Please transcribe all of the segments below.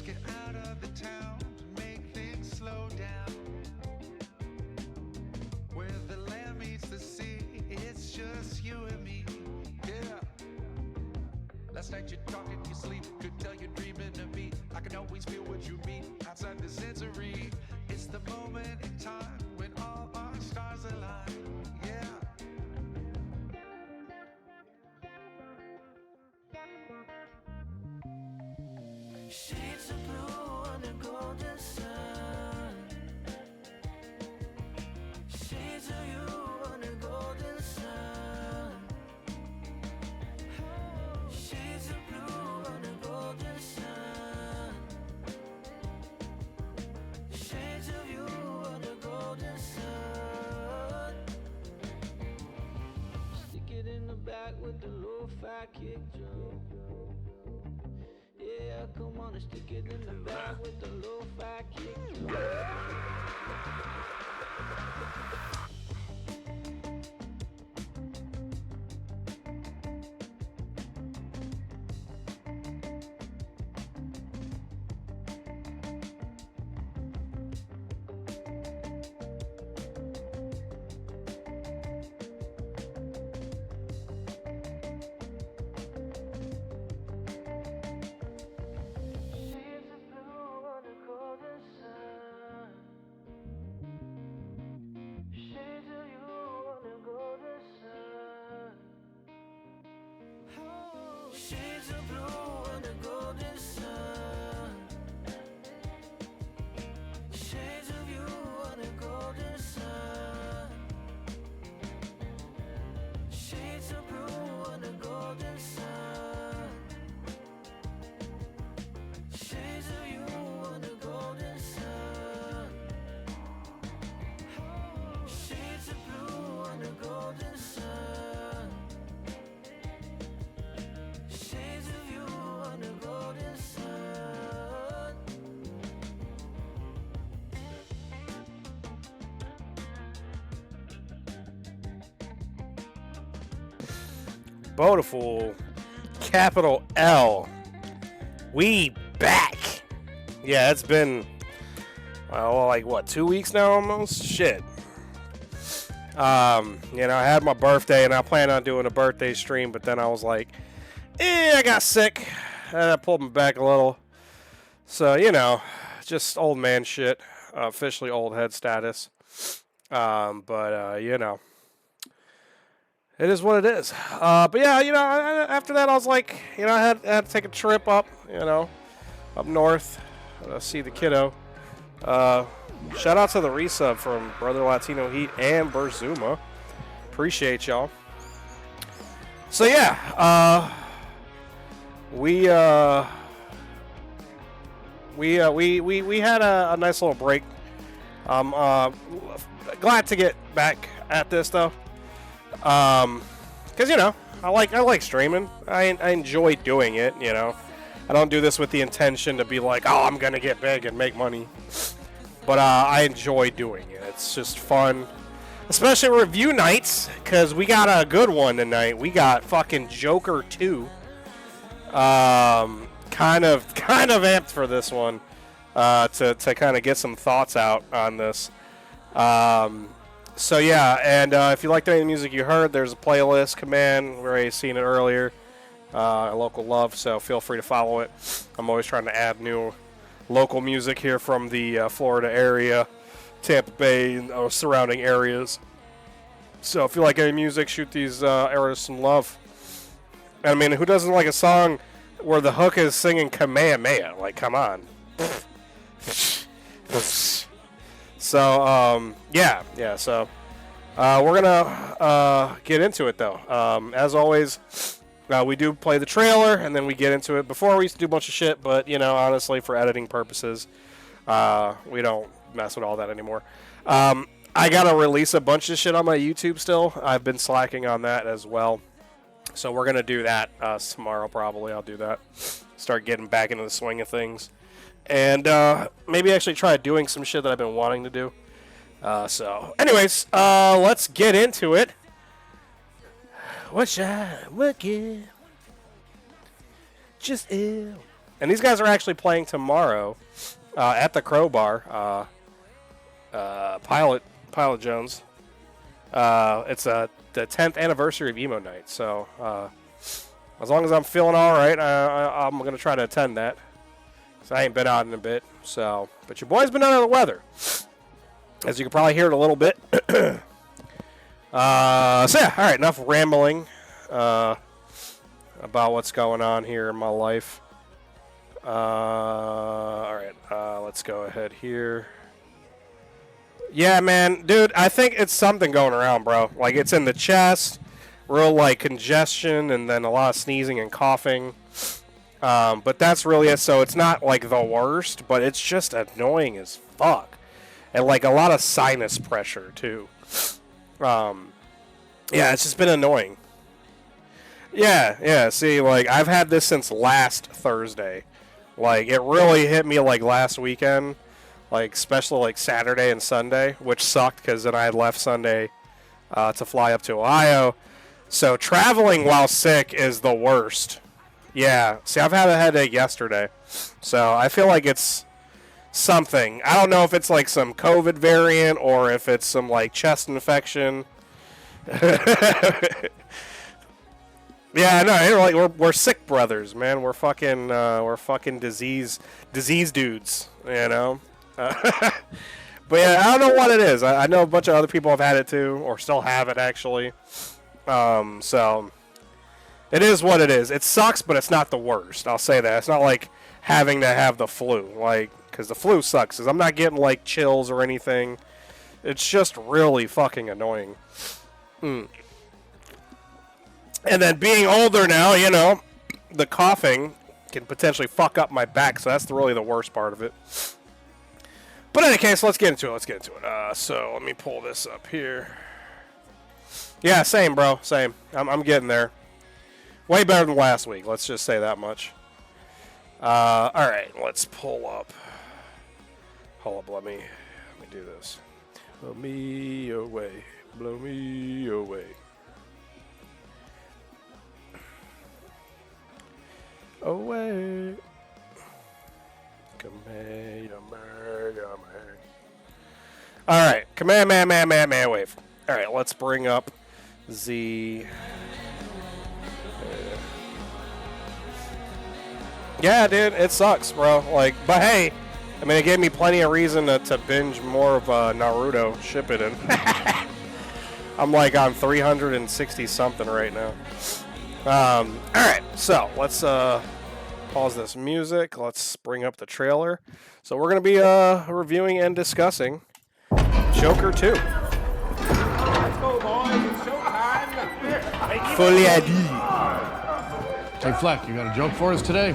get out of the town to make things slow down. Where the land meets the sea, it's just you and me. Yeah. Last night you're talking, you sleep. Could tell you're dreaming of me. I can always feel what you mean outside the sensory. It's the moment in time when all our stars align. Yeah. Shades of blue on the golden sun. Shades of you on the golden sun. Shades of blue on the golden sun. Shades of you on the golden sun. Stick it in the back with the low-fi kick drum. Yeah, come on and stick it in the back with the low-fi kick drum. Shades of blue on the golden sun. Shades of you on the golden sun. Shades of blue on the golden sun. Shades of you on the golden sun. Shades of blue on the golden sun. Shades of you on the golden sun. Beautiful. Capital L. We back. Yeah, it's been, well, like what, 2 weeks now almost? Shit. You know, I had my birthday and I planned on doing a birthday stream, but then I was like, I got sick, and I pulled me back a little. So, you know, just old man shit. Officially old head status. But you know, it is what it is. But yeah, you know, after that, I was like, you know, I had to take a trip up, you know, up north, see the kiddo. Shout out to the resub from Brother Latino Heat and Burzuma. Appreciate y'all. So yeah, we had a nice little break. I'm glad to get back at this though, because you know I like streaming. I enjoy doing it. You know, I don't do this with the intention to be like, oh, I'm gonna get big and make money, but I enjoy doing it. It's just fun, especially review nights, because we got a good one tonight. We got fucking Joker 2. Kind of amped for this one, to kind of get some thoughts out on this. So yeah, and if you liked any of the music you heard, there's a playlist command. We already seen it earlier. Local love, so feel free to follow it. I'm always trying to add new local music here from the Florida area, Tampa Bay, and surrounding areas. So if you like any music, shoot these artists some love. I mean, who doesn't like a song where the hook is singing Kamehameha? Like, come on. So, yeah. So, we're gonna get into it though. As always, we do play the trailer and then we get into it. Before we used to do a bunch of shit, but you know, honestly, for editing purposes, we don't mess with all that anymore. I gotta release a bunch of shit on my YouTube still. I've been slacking on that as well. So we're going to do that tomorrow probably. I'll do that. Start getting back into the swing of things. And maybe actually try doing some shit that I've been wanting to do. So anyways, let's get into it. What shall I look at? Just ill. And these guys are actually playing tomorrow at the Crowbar. Pilot Jones. It's the 10th anniversary of Emo Night. So as long as I'm feeling all right, I'm going to try to attend that. So I ain't been out in a bit. So, but your boy's been under the weather, as you can probably hear it a little bit. So yeah, all right, enough rambling about what's going on here in my life. All right, let's go ahead here. Yeah, man, dude, I think it's something going around, bro. Like, it's in the chest, real, like, congestion, and then a lot of sneezing and coughing. But that's really it. So it's not, like, the worst, but it's just annoying as fuck. And, like, a lot of sinus pressure, too. Yeah, it's just been annoying. Yeah, see, like, I've had this since last Thursday. Like, it really hit me, like, last weekend. Like, especially, like, Saturday and Sunday, which sucked because then I had left Sunday to fly up to Ohio. So traveling while sick is the worst. Yeah, see, I've had a headache yesterday. So I feel like it's something. I don't know if it's, like, some COVID variant or if it's some, like, chest infection. Yeah, no, like we're sick brothers, man. We're fucking disease dudes, you know. But yeah, I don't know what it is. I know a bunch of other people have had it too, or still have it actually. So it is what it is. It sucks, but it's not the worst. I'll say that. It's not like having to have the flu, like, because the flu sucks. 'Cause I'm not getting like chills or anything. It's just really fucking annoying. And then being older now, you know, the coughing can potentially fuck up my back, so that's really the worst part of it. But in any case, let's get into it. So let me pull this up here. Yeah, same, bro. Same. I'm getting there. Way better than last week. Let's just say that much. All right, let's pull up. Hold up, let me do this. Blow me away. Blow me away. Away. All right, command man wave. All right, let's bring up the. Yeah, dude, it sucks, bro. Like, but hey, I mean, it gave me plenty of reason to binge more of Naruto Shippuden. I'm like on 360 something right now. All right, so let's pause this music. Let's bring up the trailer. So we're going to be reviewing and discussing Joker 2. Let's go, boys. It's showtime. Fully ID. Hey, Fleck, you got a joke for us today?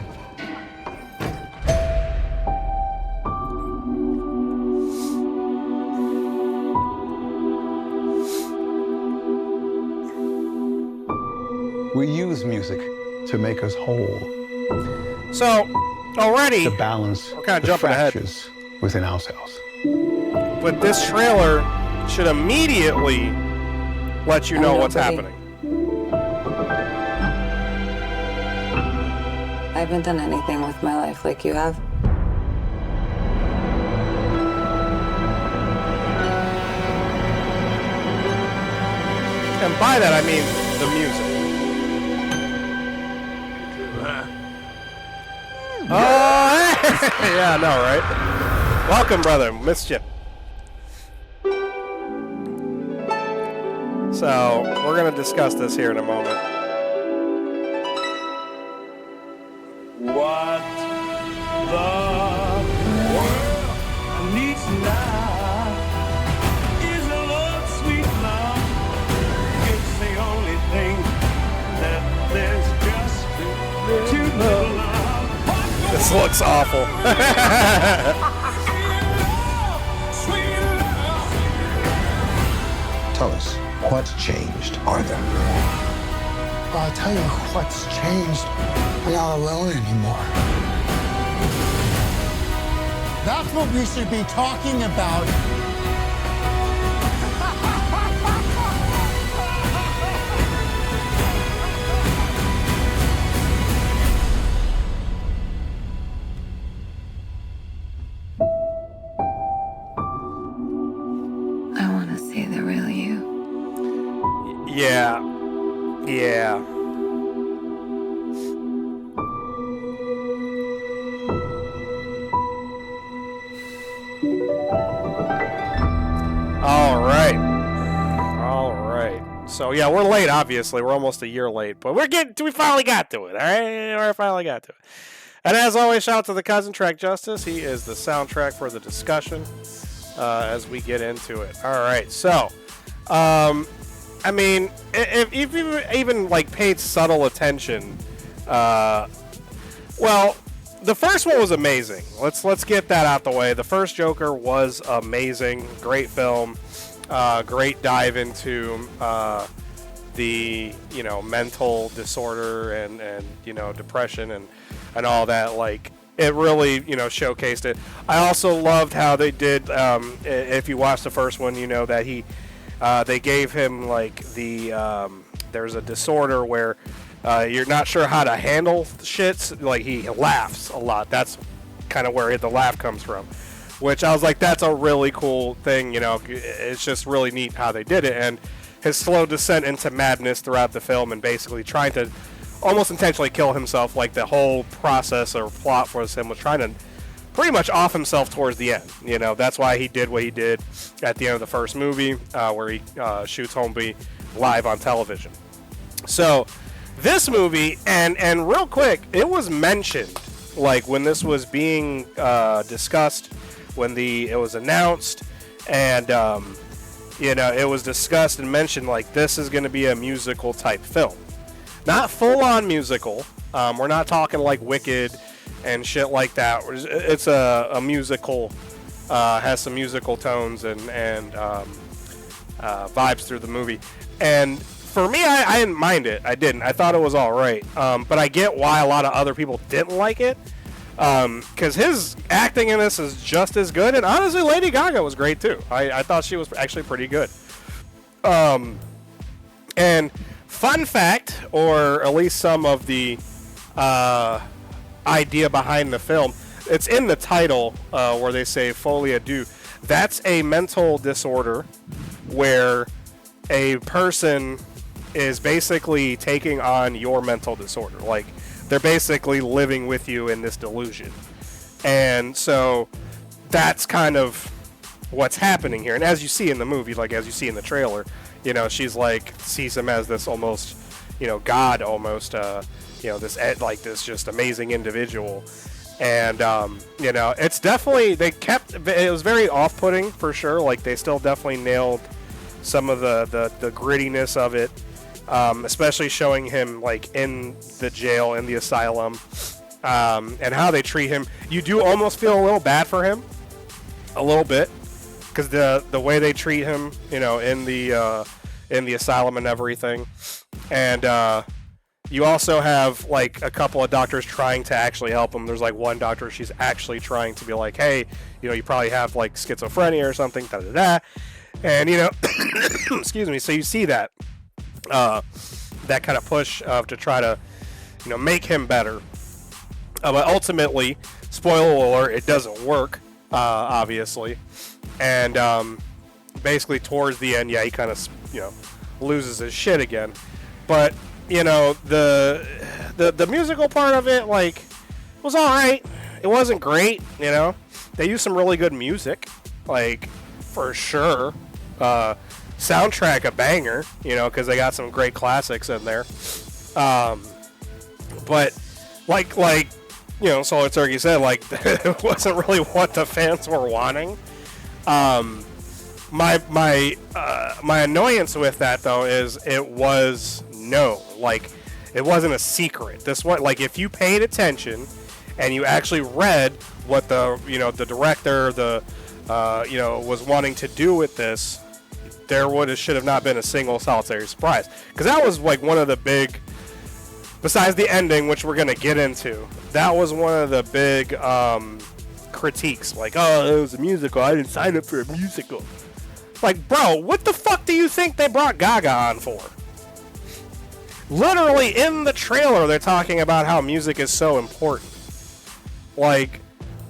We use music to make us whole, So already, to balance we're kinda the jumping ahead. fractures within ourselves. but this trailer should immediately let you know what's happening. I haven't done anything with my life like you have. And by that, I mean the music. Oh, yeah, I know, right? Welcome, brother. Missed you. So, we're going to discuss this here in a moment. What the world needs now is a love, sweet love. It's the only thing that there's just too little love. This looks awful. Sweet love. Tell us, what's changed, Arthur? I'll tell you what's changed. I'm not alone anymore. That's what we should be talking about. Yeah. Yeah. All right. All right. So yeah, we're late. Obviously, we're almost a year late, but we finally got to it. All right, we finally got to it. And as always, shout out to the cousin Track Justice. He is the soundtrack for the discussion as we get into it. All right. So, I mean, if you even like paid subtle attention, well, the first one was amazing. Let's get that out the way. The first Joker was amazing. Great film. Great dive into the mental disorder and depression and all that. Like, it really showcased it. I also loved how they did. If you watch the first one, you know that they gave him like there's a disorder where you're not sure how to handle shits. Like, he laughs a lot. That's kind of where the laugh comes from. Which I was like, that's a really cool thing, It's just really neat how they did it. And his slow descent into madness throughout the film and basically trying to almost intentionally kill himself. Like, the whole process or plot for him was trying to pretty much off himself towards the end. That's why he did what he did at the end of the first movie, where he shoots Homeby live on television. So this movie, and real quick, it was mentioned, like, when this was being discussed, when it was announced, and it was discussed and mentioned, like, this is going to be a musical type film, not full on musical. We're not talking like Wicked and shit like that. It's a musical, has some musical tones and vibes through the movie. And for me, I didn't mind it. I didn't. I thought it was all right. But I get why a lot of other people didn't like it. Because his acting in this is just as good. And honestly, Lady Gaga was great too. I thought she was actually pretty good. And fun fact, or at least some of the idea behind the film, it's in the title where they say folie à deux. That's a mental disorder where a person is basically taking on your mental disorder. Like, they're basically living with you in this delusion. And so that's kind of what's happening here. And as you see in the movie, like as you see in the trailer, she's like, sees him as this almost, God almost, this just amazing individual. And, it's definitely, it was very off-putting for sure. Like, they still definitely nailed some of the grittiness of it. Especially showing him like in the jail, in the asylum, and how they treat him. You do almost feel a little bad for him, a little bit, because the way they treat him, in the asylum and everything. And you also have like a couple of doctors trying to actually help him. There's like one doctor, she's actually trying to be like, hey, you probably have like schizophrenia or something, and excuse me. So you see that. That kind of push to try to, make him better. But ultimately, spoiler alert, it doesn't work, obviously. And basically towards the end, he kind of, loses his shit again. But, the musical part of it, like, was all right. It wasn't great, They used some really good music, like, for sure. Soundtrack a banger, because they got some great classics in there. But like Solar Turkey said, like, it wasn't really what the fans were wanting. My annoyance with that though is it was like, it wasn't a secret. This one, like, if you paid attention and you actually read what the director was wanting to do with this, there should have not been a single solitary surprise. Because that was like one of the big, besides the ending, which we're going to get into, that was one of the big critiques. Like, oh, it was a musical. I didn't sign up for a musical. Like, bro, what the fuck do you think they brought Gaga on for? Literally in the trailer, they're talking about how music is so important. Like,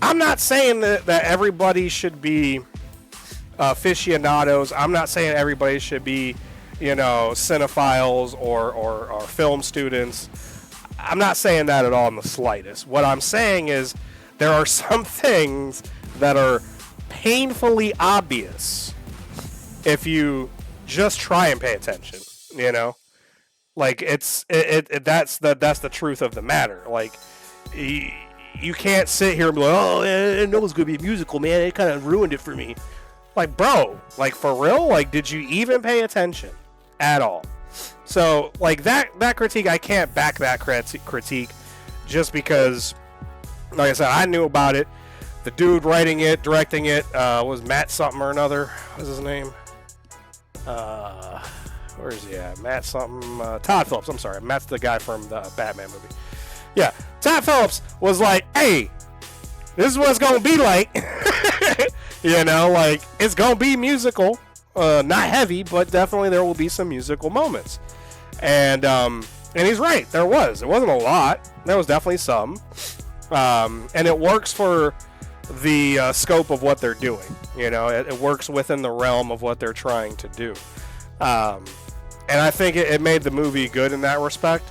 I'm not saying that everybody should be aficionados. I'm not saying everybody should be, cinephiles or film students. I'm not saying that at all in the slightest. What I'm saying is there are some things that are painfully obvious if you just try and pay attention, Like that's the truth of the matter. Like you can't sit here and be like, oh, I know it's gonna be a musical, man. It kind of ruined it for me. Like, bro, like for real? Like, did you even pay attention at all? So, like that critique, I can't back that critique just because, like I said, I knew about it. The dude writing it, directing it, was Matt something or another. What's his name? Where is he at? Matt something. Todd Phillips. I'm sorry. Matt's the guy from the Batman movie. Yeah. Todd Phillips was like, hey, this is what it's going to be like. Like, it's going to be musical. Not heavy, but definitely there will be some musical moments. And he's right. There was. It wasn't a lot. There was definitely some. And it works for the scope of what they're doing. It works within the realm of what they're trying to do. And I think it made the movie good in that respect.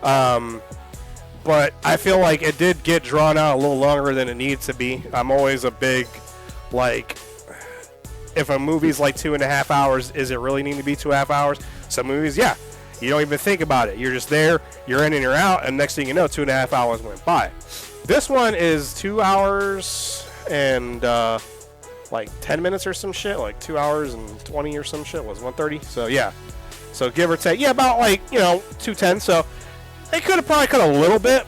But I feel like it did get drawn out a little longer than it needs to be. I'm always a big, like, if a movie's like 2.5 hours, is it really need to be 2.5 hours? Some movies, yeah. You don't even think about it. You're just there, you're in and you're out, and next thing you know, 2.5 hours went by. This one is 2 hours and like 10 minutes or some shit, like 2 hours and 20 or some shit, was 130. So yeah, so give or take, yeah, about like 210. So they could have probably cut a little bit,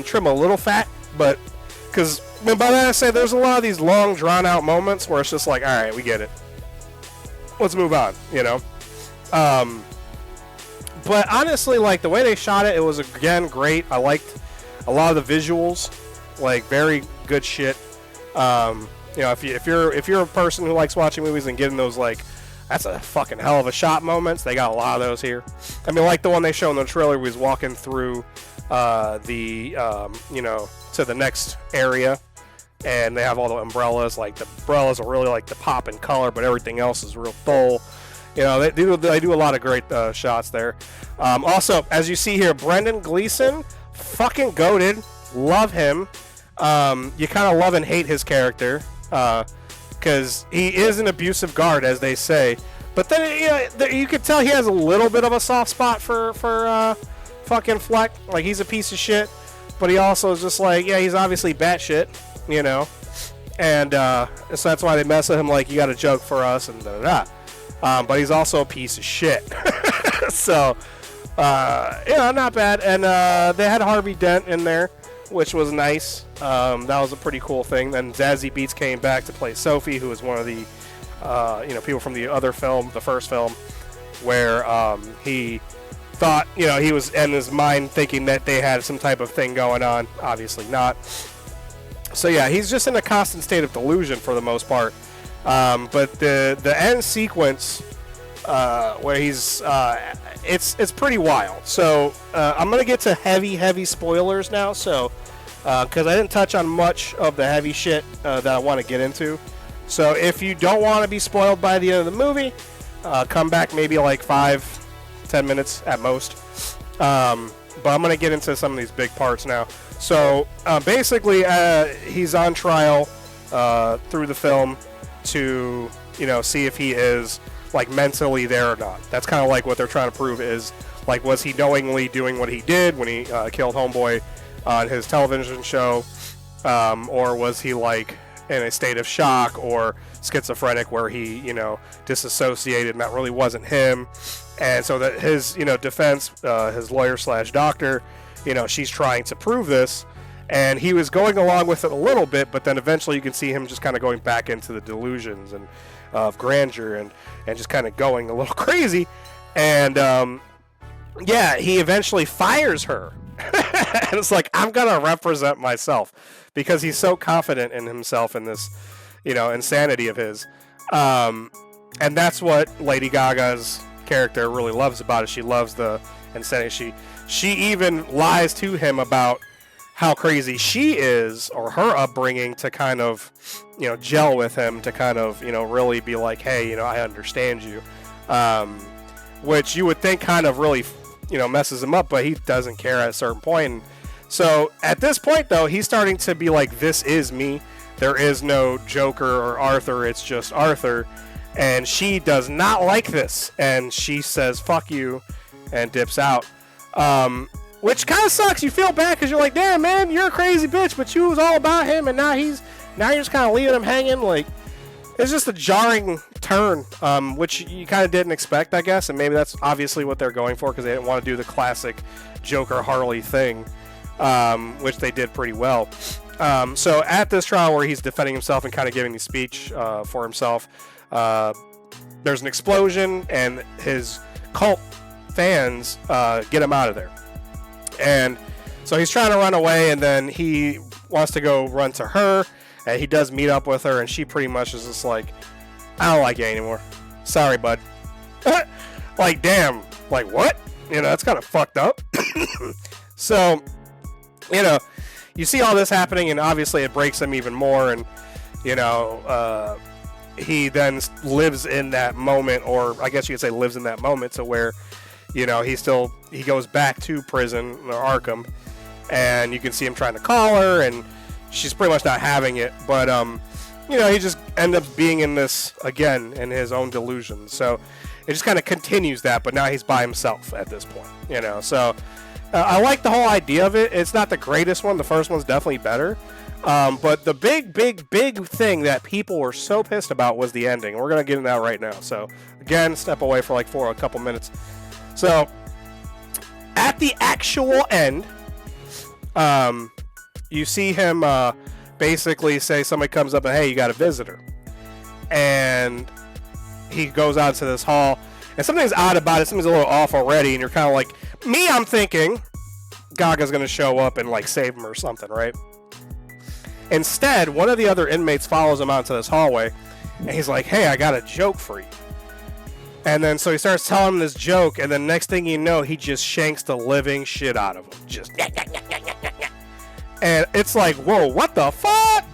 trim a little fat, but because by that I say there's a lot of these long drawn out moments where it's just like, all right, we get it, let's move on, But honestly, like the way they shot it, it was again great. I liked a lot of the visuals, like very good shit. If you're a person who likes watching movies and getting those like, that's a fucking hell of a shot moments, they got a lot of those here. I mean, like the one they show in the trailer where he's walking through to the next area, and they have all the umbrellas. Like the umbrellas are really like the pop in color, but everything else is real dull. They do a lot of great shots there. Also, as you see here, Brendan Gleeson, fucking goated. Love him. You kind of love and hate his character because he is an abusive guard, as they say. But then you could tell he has a little bit of a soft spot for fucking Fleck. Like, he's a piece of shit, but he also is just like, yeah, he's obviously batshit, And so that's why they mess with him, like, you got a joke for us and da-da-da. But he's also a piece of shit. So, not bad. And they had Harvey Dent in there, which was nice. That was a pretty cool thing. Then Zazie Beetz came back to play Sophie, who was one of the people from the other film, the first film, where he thought, he was in his mind thinking that they had some type of thing going on. Obviously not. So yeah, he's just in a constant state of delusion for the most part. But the end sequence where he's it's pretty wild. So I'm gonna get to heavy spoilers now. So because I didn't touch on much of the heavy shit that I want to get into. So if you don't want to be spoiled by the end of the movie, come back maybe like 5-10 minutes at most. But I'm gonna get into some of these big parts now. So basically, he's on trial through the film to see if he is like mentally there or not. That's kind of like what they're trying to prove is like, was he knowingly doing what he did when he killed Homeboy on his television show, or was he like in a state of shock or schizophrenic where he disassociated and that really wasn't him. And so that his defense, his lawyer / doctor, she's trying to prove this. And he was going along with it a little bit, but then eventually you can see him just kind of going back into the delusions and of grandeur and just kind of going a little crazy. And he eventually fires her. And it's like, I'm going to represent myself, because he's so confident in himself in this, insanity of his. And that's what Lady Gaga's character really loves about it. She loves the insanity. She even lies to him about how crazy she is, or her upbringing, to kind of, gel with him, to kind of, really be like, hey, I understand you. which you would think kind of really, messes him up, but he doesn't care at a certain point. And so at this point, though, he's starting to be like, this is me. There is no Joker or Arthur. It's just Arthur. And she does not like this. And she says, fuck you, and dips out. Which kind of sucks. You feel bad because you're like, damn, man, you're a crazy bitch, but you was all about him, and now you're just kind of leaving him hanging. Like, it's just a jarring turn, which you kind of didn't expect, I guess, and maybe that's obviously what they're going for because they didn't want to do the classic Joker Harley thing, which they did pretty well. So at this trial where he's defending himself and kind of giving the speech for himself, there's an explosion, and his cult fans get him out of there. And so he's trying to run away, and then he wants to go run to her, and he does meet up with her, and she pretty much is just like, I don't like you anymore. Sorry, bud. Like, damn. Like, what? That's kind of fucked up. So, you see all this happening, and obviously it breaks him even more, and, he then lives in that moment, or I guess you could say lives in that moment to where, he goes back to prison, or Arkham, and you can see him trying to call her, and she's pretty much not having it, but, he just ends up being in this, again, in his own delusion, so it just kind of continues that, but now he's by himself at this point, so I like the whole idea of it. It's not the greatest one. The first one's definitely better, but the big thing that people were so pissed about was the ending. We're going to get into that right now, so again, step away for a couple minutes. So, at the actual end, you see him basically say somebody comes up and, hey, you got a visitor. And he goes out to this hall. And something's odd about it. Something's a little off already. And you're kind of like, I'm thinking Gaga's going to show up and, save him or something, right? Instead, one of the other inmates follows him out to this hallway. And he's like, hey, I got a joke for you. And then so he starts telling him this joke, and then next thing you know, he just shanks the living shit out of him. Just and it's like, whoa, what the fuck?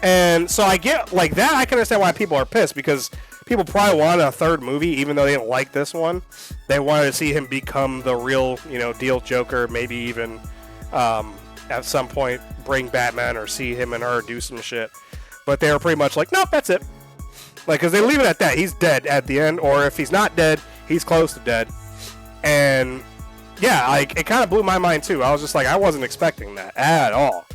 And so I get that. I can understand why people are pissed, because people probably wanted a third movie, even though they didn't like this one. They wanted to see him become the real, deal Joker. Maybe even at some point bring Batman or see him and her do some shit. But they were pretty much like, nope, that's it. Because they leave it at that. He's dead at the end, or if he's not dead, he's close to dead. And yeah, it kind of blew my mind too. I was just like, I wasn't expecting that at all.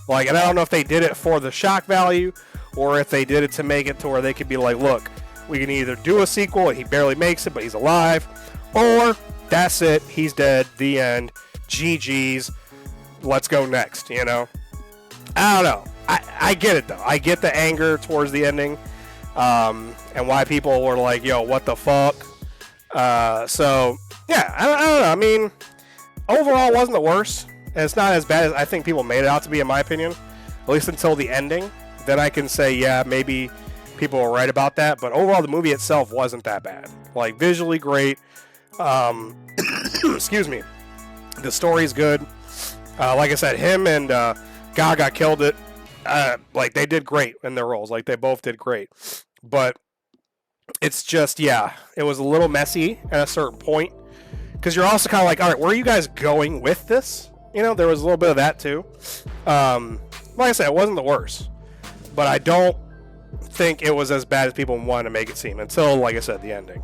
And I don't know if they did it for the shock value, or if they did it to make it to where they could be like, look, we can either do a sequel and he barely makes it, but he's alive, or that's it, he's dead, the end, GG's, let's go next, I don't know. I get it though. I get the anger towards the ending. And why people were like, yo, what the fuck? So, yeah, I don't know. I mean, overall, it wasn't the worst. And it's not as bad as I think people made it out to be, in my opinion. At least until the ending. Then I can say, yeah, maybe people were right about that. But overall, the movie itself wasn't that bad. Visually great. Excuse me. The story's good. Like I said, him and Gaga killed it. They did great in their roles. They both did great. But it's just, yeah, it was a little messy at a certain point. Because you're also kind of like, all right, where are you guys going with this? There was a little bit of that too. Like I said, it wasn't the worst. But I don't think it was as bad as people wanted to make it seem until, like I said, the ending.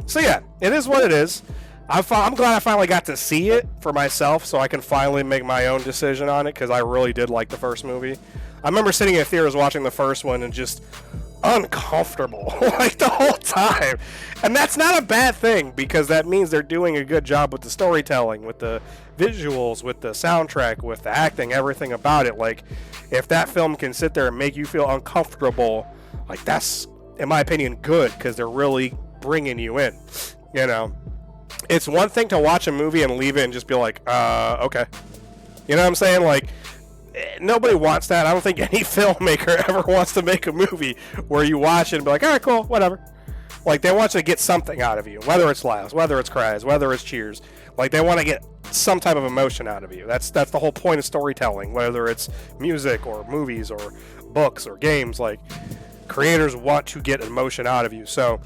So yeah, it is what it is. I'm glad I finally got to see it for myself, so I can finally make my own decision on it, because I really did like the first movie. I remember sitting in theaters watching the first one and just uncomfortable the whole time. And that's not a bad thing, because that means they're doing a good job with the storytelling, with the visuals, with the soundtrack, with the acting, everything about it. If that film can sit there and make you feel uncomfortable, that's, in my opinion, good, because they're really bringing you in, It's one thing to watch a movie and leave it and just be like, okay. You know what I'm saying? Nobody wants that. I don't think any filmmaker ever wants to make a movie where you watch it and be like, all right, cool, whatever. They want you to get something out of you, whether it's laughs, whether it's cries, whether it's cheers. They want to get some type of emotion out of you. That's the whole point of storytelling, whether it's music or movies or books or games. Creators want to get emotion out of you. So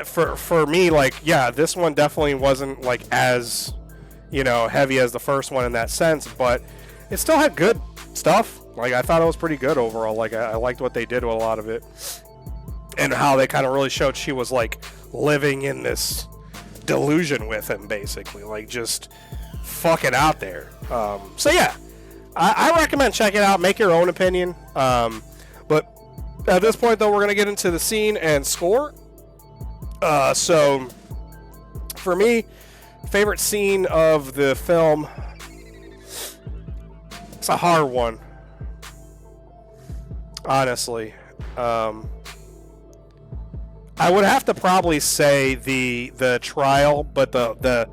for me, like, yeah, this one definitely wasn't like as, you know, heavy as the first one in that sense, but it still had good stuff. Like, I thought it was pretty good overall. Like, I liked what they did with a lot of it, and how they kind of really showed she was like living in this delusion with him, basically, like just fucking out there. So yeah, I recommend check it out. Make your own opinion. But at this point, though, we're gonna get into the scene and score. So for me, favorite scene of the film, it's a hard one, honestly. I would have to probably say the trial, but the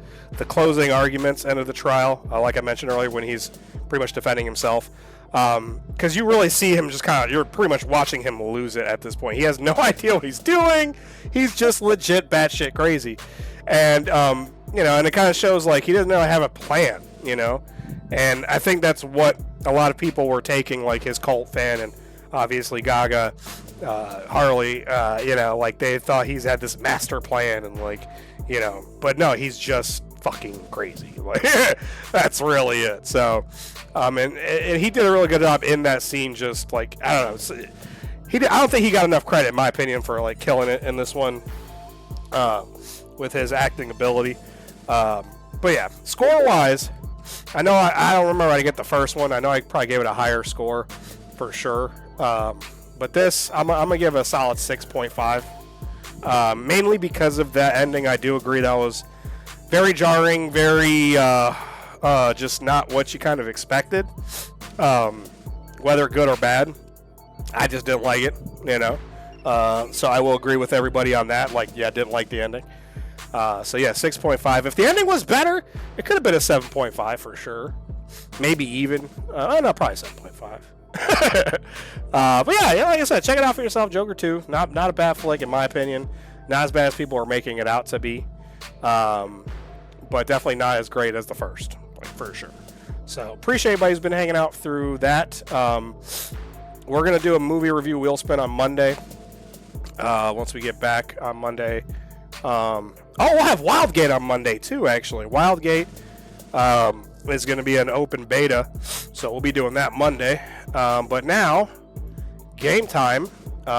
closing arguments end of the trial, like I mentioned earlier, when he's pretty much defending himself, because you really see him just kind of, you're pretty much watching him lose it at this point. He has no idea what he's doing. He's just legit batshit crazy, and you know, and it kind of shows like he doesn't really have a plan, you know, and I think that's what a lot of people were taking, like his cult fan and obviously Gaga, Harley, you know, like they thought he's had this master plan and like, you know, but no, he's just fucking crazy. Like that's really it. So, and he did a really good job in that scene. Just like, I don't know, I don't think he got enough credit, in my opinion, for like killing it in this one, with his acting ability. But yeah, score wise, I know I don't remember how to get the first one. I know I probably gave it a higher score for sure. But this, I'm gonna give it a solid 6.5. Mainly because of that ending. I do agree that was very jarring, very just not what you kind of expected. Whether good or bad, I just didn't like it, you know. So I will agree with everybody on that. Like, yeah, I didn't like the ending. So yeah, 6.5. If the ending was better, it could have been a 7.5 for sure. Maybe even. No, probably 7.5. But yeah, like I said, check it out for yourself. Joker 2, not a bad flick in my opinion. Not as bad as people are making it out to be, but definitely not as great as the first, like, for sure. So appreciate everybody who's been hanging out through that. We're gonna do a movie review wheel spin on Monday. Once we get back on Monday. We'll have Wildgate on Monday too. Actually, Wildgate is going to be an open beta, so we'll be doing that Monday. But now, game time.